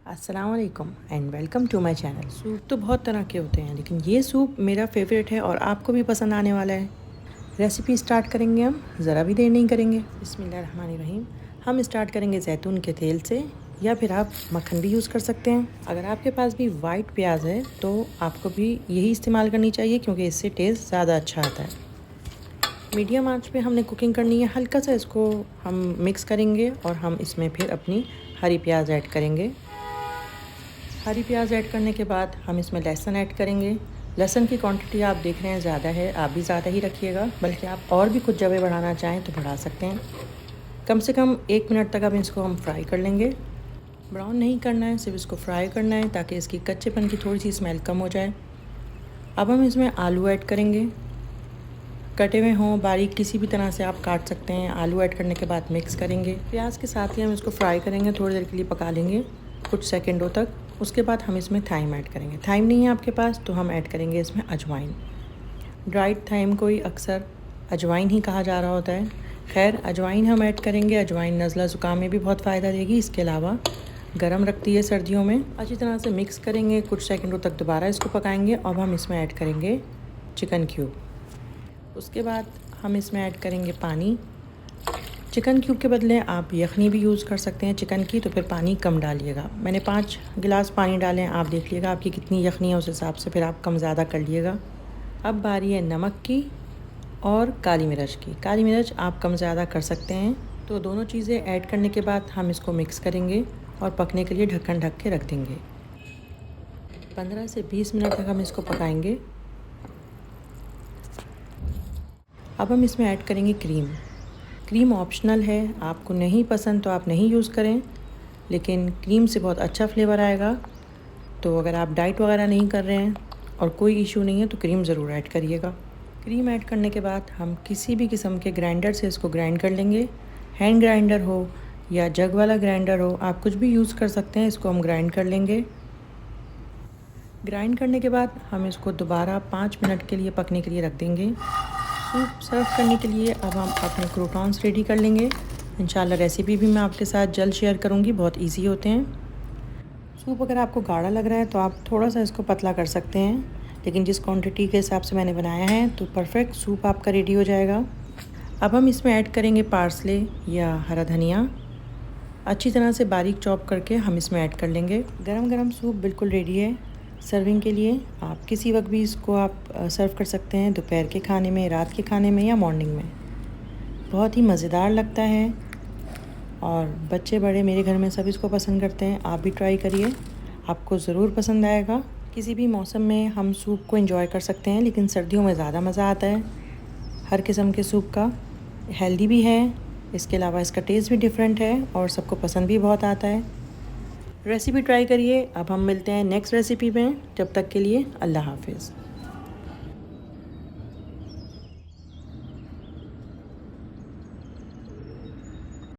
अस्सलाम वालेकुम and welcome to my channel. Soup तो बहुत तरह के होते हैं, लेकिन ये सूप मेरा फेवरेट है और आपको भी पसंद आने वाला है। रेसिपी स्टार्ट करेंगे हम, ज़रा भी देर नहीं करेंगे। बिस्मिल्लाहिर्रहमानिर्रहीम। हम स्टार्ट करेंगे जैतून के तेल से, या फिर आप मक्खन भी यूज़ कर सकते हैं। अगर आपके पास भी वाइट प्याज है तो आपको भी यही इस्तेमाल करनी चाहिए, क्योंकि इससे टेस्ट ज़्यादा अच्छा आता है। मीडियम आंच पे हमने कुकिंग करनी है। हल्का सा इसको हम मिक्स करेंगे और हम इसमें फिर अपनी हरी प्याज ऐड करेंगे। हरी प्याज ऐड करने के बाद हम इसमें लहसुन ऐड करेंगे। लहसुन की क्वांटिटी आप देख रहे हैं ज़्यादा है, आप भी ज़्यादा ही रखिएगा, बल्कि आप और भी कुछ जवे बढ़ाना चाहें तो बढ़ा सकते हैं। कम से कम 1 मिनट तक अब इसको हम फ्राई कर लेंगे। ब्राउन नहीं करना है, सिर्फ इसको फ्राई करना है ताकि इसकी कच्चेपन की थोड़ी सी स्मेल कम हो जाए। अब हम इसमें आलू ऐड करेंगे। कटे हुए हों, बारीक किसी भी तरह से आप काट सकते हैं। आलू ऐड करने के बाद मिक्स करेंगे। प्याज के साथ ही हम इसको फ्राई करेंगे, थोड़ी देर के लिए पका लेंगे, कुछ सेकंडों तक। उसके बाद हम इसमें थाइम ऐड करेंगे। थाइम नहीं है आपके पास तो हम ऐड करेंगे इसमें अजवाइन। ड्राइड थाइम को ही अक्सर अजवाइन ही कहा जा रहा होता है। खैर, अजवाइन हम ऐड करेंगे। अजवाइन नज़ला ज़ुकाम में भी बहुत फ़ायदा देगी, इसके अलावा गर्म रखती है सर्दियों में। अच्छी तरह से मिक्स करेंगे, कुछ सेकंडों तक दोबारा इसको पकाएंगे। अब हम इसमें ऐड करेंगे चिकन क्यूब। उसके बाद हम इसमें ऐड करेंगे पानी। चिकन क्यूब के बदले आप यखनी भी यूज़ कर सकते हैं चिकन की, तो फिर पानी कम डालिएगा। मैंने 5 गिलास पानी डाले हैं, आप देख लीजिएगा आपकी कितनी यखनी है, उस हिसाब से फिर आप कम ज़्यादा कर लीजिएगा। अब बारी है नमक की और काली मिर्च की। काली मिर्च आप कम ज़्यादा कर सकते हैं। तो दोनों चीज़ें ऐड करने के बाद हम इसको मिक्स करेंगे और पकने के लिए ढक्कन ढक के रख देंगे। 15 से 20 मिनट तक हम इसको पकाएंगे। अब हम इसमें ऐड करेंगे क्रीम। क्रीम ऑप्शनल है, आपको नहीं पसंद तो आप नहीं यूज़ करें, लेकिन क्रीम से बहुत अच्छा फ्लेवर आएगा। तो अगर आप डाइट वगैरह नहीं कर रहे हैं और कोई इशू नहीं है तो क्रीम ज़रूर ऐड करिएगा। क्रीम ऐड करने के बाद हम किसी भी किस्म के ग्राइंडर से इसको ग्राइंड कर लेंगे। हैंड ग्राइंडर हो या जग वाला ग्राइंडर हो, आप कुछ भी यूज़ कर सकते हैं। इसको हम ग्राइंड कर लेंगे। ग्राइंड करने के बाद हम इसको दोबारा 5 मिनट के लिए पकने के लिए रख देंगे। सूप सर्व करने के लिए अब हम अपने क्रूटॉन्स रेडी कर लेंगे। इंशाल्लाह रेसिपी भी मैं आपके साथ जल्द शेयर करूंगी, बहुत इजी होते हैं। सूप अगर आपको गाढ़ा लग रहा है तो आप थोड़ा सा इसको पतला कर सकते हैं, लेकिन जिस क्वांटिटी के हिसाब से मैंने बनाया है तो परफेक्ट सूप आपका रेडी हो जाएगा। अब हम इसमें ऐड करेंगे पार्सले या हरा धनिया। अच्छी तरह से बारीक चॉप करके हम इसमें ऐड कर लेंगे। गरम गरम सूप बिल्कुल रेडी है सर्विंग के लिए। आप किसी वक्त भी इसको आप सर्व कर सकते हैं, दोपहर के खाने में, रात के खाने में या मॉर्निंग में। बहुत ही मज़ेदार लगता है और बच्चे बड़े मेरे घर में सब इसको पसंद करते हैं। आप भी ट्राई करिए, आपको ज़रूर पसंद आएगा। किसी भी मौसम में हम सूप को एंजॉय कर सकते हैं, लेकिन सर्दियों में ज़्यादा मज़ा आता है हर किस्म के सूप का। हेल्दी भी है, इसके अलावा इसका टेस्ट भी डिफरेंट है और सबको पसंद भी बहुत आता है। रेसिपी ट्राई करिए। अब हम मिलते हैं नेक्स्ट रेसिपी में, जब तक के लिए अल्लाह हाफिज़।